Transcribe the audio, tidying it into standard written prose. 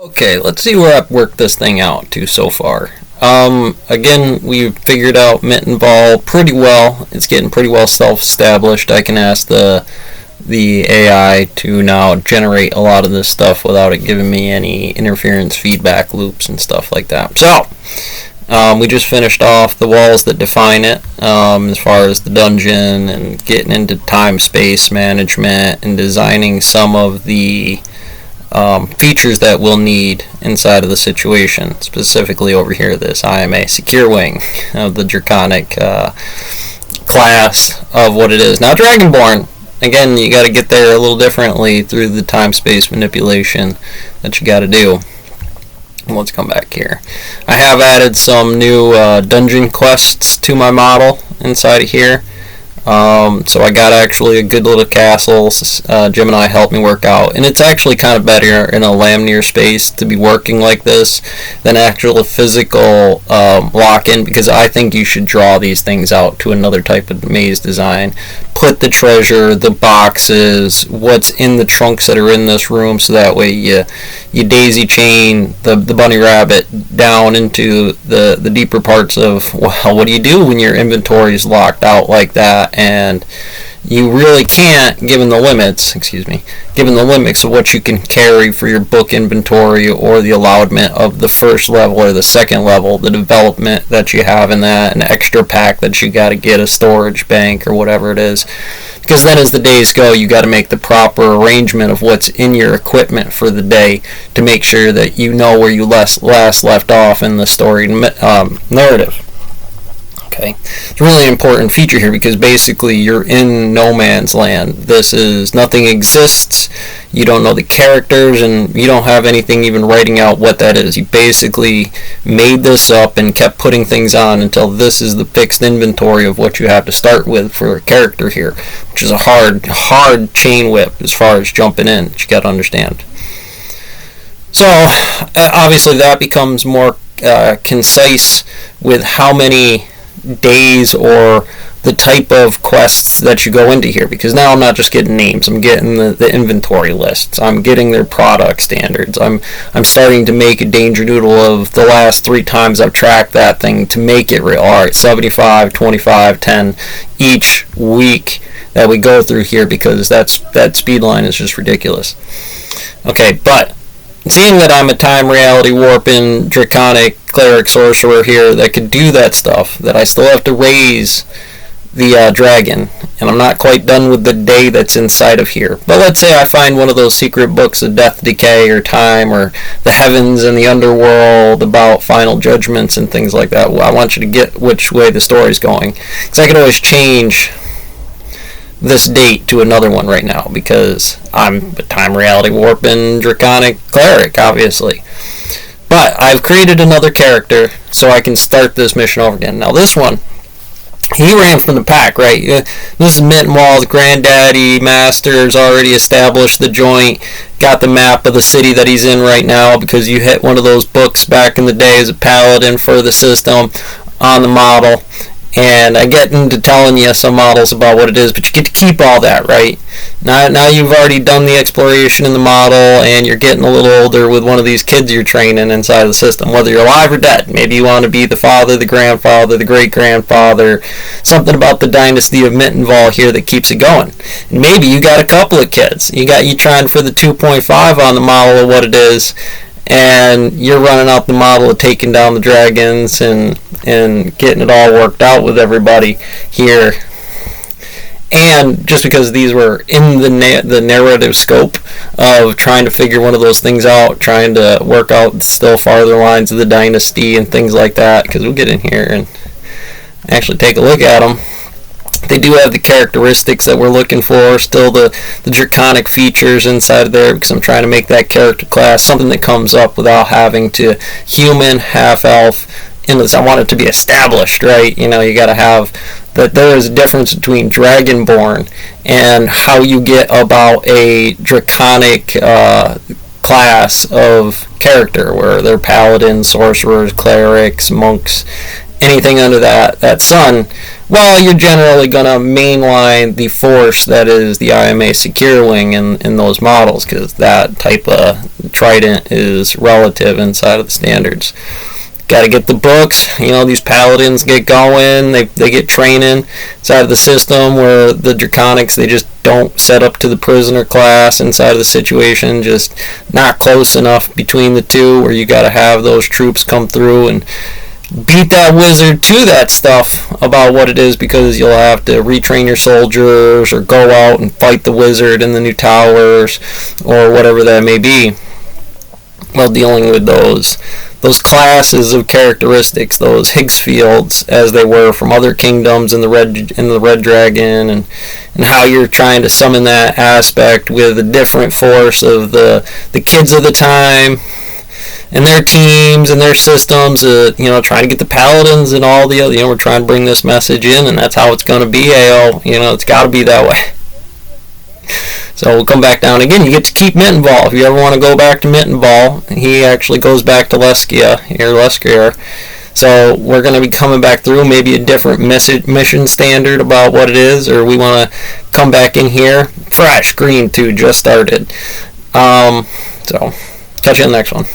Okay, let's see where I've worked this thing out to so far. Again, we figured out Mitten Ball pretty well. It's getting pretty well self-established. I can ask the AI to now generate a lot of this stuff without it giving me any interference feedback loops and stuff like that. So, we just finished off the walls that define it, as far as the dungeon and getting into time-space management and designing some of the features that we'll need inside of the situation, specifically over here, this IMA secure wing of the Draconic class of what it is. Now, Dragonborn, again, you got to get there a little differently through the time-space manipulation that you got to do. Let's come back here. I have added some new dungeon quests to my model inside of here. So I got actually a good little castle. Gemini helped me work out, and it's actually kind of better in a laminar space to be working like this than actual physical lock-in, because I think you should draw these things out to another type of maze design. Put the treasure, the boxes, what's in the trunks that are in this room, so that way you daisy chain the bunny rabbit down into the deeper parts of, well, what do you do when your inventory is locked out like that? And you really can't, given the limits of what you can carry for your book inventory or the allotment of the first level or the second level, the development that you have in that, an extra pack that you got to get, a storage bank or whatever it is. Because then as the days go, you got to make the proper arrangement of what's in your equipment for the day to make sure that you know where you last left off in the story narrative. Okay, it's a really important feature here, because basically you're in no man's land. This is, nothing exists, you don't know the characters, and you don't have anything even writing out what that is. You basically made this up and kept putting things on until this is the fixed inventory of what you have to start with for a character here, which is a hard chain whip as far as jumping in, that you got to understand. So obviously that becomes more concise with how many days or the type of quests that you go into here, because now I'm not just getting names, I'm getting the inventory lists, I'm getting their product standards, I'm starting to make a danger noodle of the last 3 times I've tracked that thing to make it real. Alright, 75, 25, 10 each week that we go through here, because that speed line is just ridiculous. Okay, but seeing that I'm a time reality warping draconic cleric sorcerer here that could do that stuff, that I still have to raise the dragon, and I'm not quite done with the day that's inside of here. But let's say I find one of those secret books of death, decay, or time, or the heavens and the underworld about final judgments and things like that. Well, I want you to get which way the story's going, because I could always change this date to another one right now, because I'm a time reality warping draconic cleric, obviously. But I've created another character so I can start this mission over again. Now this one, he ran from the pack, right? This is Mitten Wall's granddaddy, master's already established the joint, got the map of the city that he's in right now, because you hit one of those books back in the day as a paladin for the system on the model. And I get into telling you some models about what it is, but you get to keep all that, right? Now you've already done the exploration in the model, and you're getting a little older with one of these kids you're training inside of the system, whether you're alive or dead. Maybe you want to be the father, the grandfather, the great-grandfather, something about the dynasty of Mittenval here that keeps it going. And maybe you got a couple of kids. You trying for the 2.5 on the model of what it is, and you're running out the model of taking down the dragons and getting it all worked out with everybody here. And just because these were in the narrative scope of trying to figure one of those things out, trying to work out still farther lines of the dynasty and things like that, because we'll get in here and actually take a look at them. They do have the characteristics that we're looking for, still the draconic features inside of there, because I'm trying to make that character class something that comes up without having to human, half-elf. I want it to be established, right? You got to have that there is a difference between Dragonborn and how you get about a draconic class of character, where they're paladins, sorcerers, clerics, monks, anything under that sun, well, you're generally going to mainline the force that is the IMA Secure Wing in those models, because that type of trident is relative inside of the standards. Got to get the books. These paladins get going. They get training inside of the system, where the Draconics, they just don't set up to the prisoner class inside of the situation. Just not close enough between the two, where you got to have those troops come through and beat that wizard to that stuff about what it is, because you'll have to retrain your soldiers or go out and fight the wizard in the new towers or whatever that may be, while dealing with those classes of characteristics, those Higgs fields, as they were from other kingdoms in the Red Dragon, and how you're trying to summon that aspect with a different force of the kids of the time and their teams and their systems, trying to get the paladins and all the other, we're trying to bring this message in, and that's how it's going to be, AO. It's got to be that way. So we'll come back down again. You get to keep Mitten Ball. If you ever want to go back to Mitten Ball, he actually goes back to Leskir. So we're going to be coming back through maybe a different mission standard about what it is, or we want to come back in here. Fresh Green 2 just started. So catch you in the next one.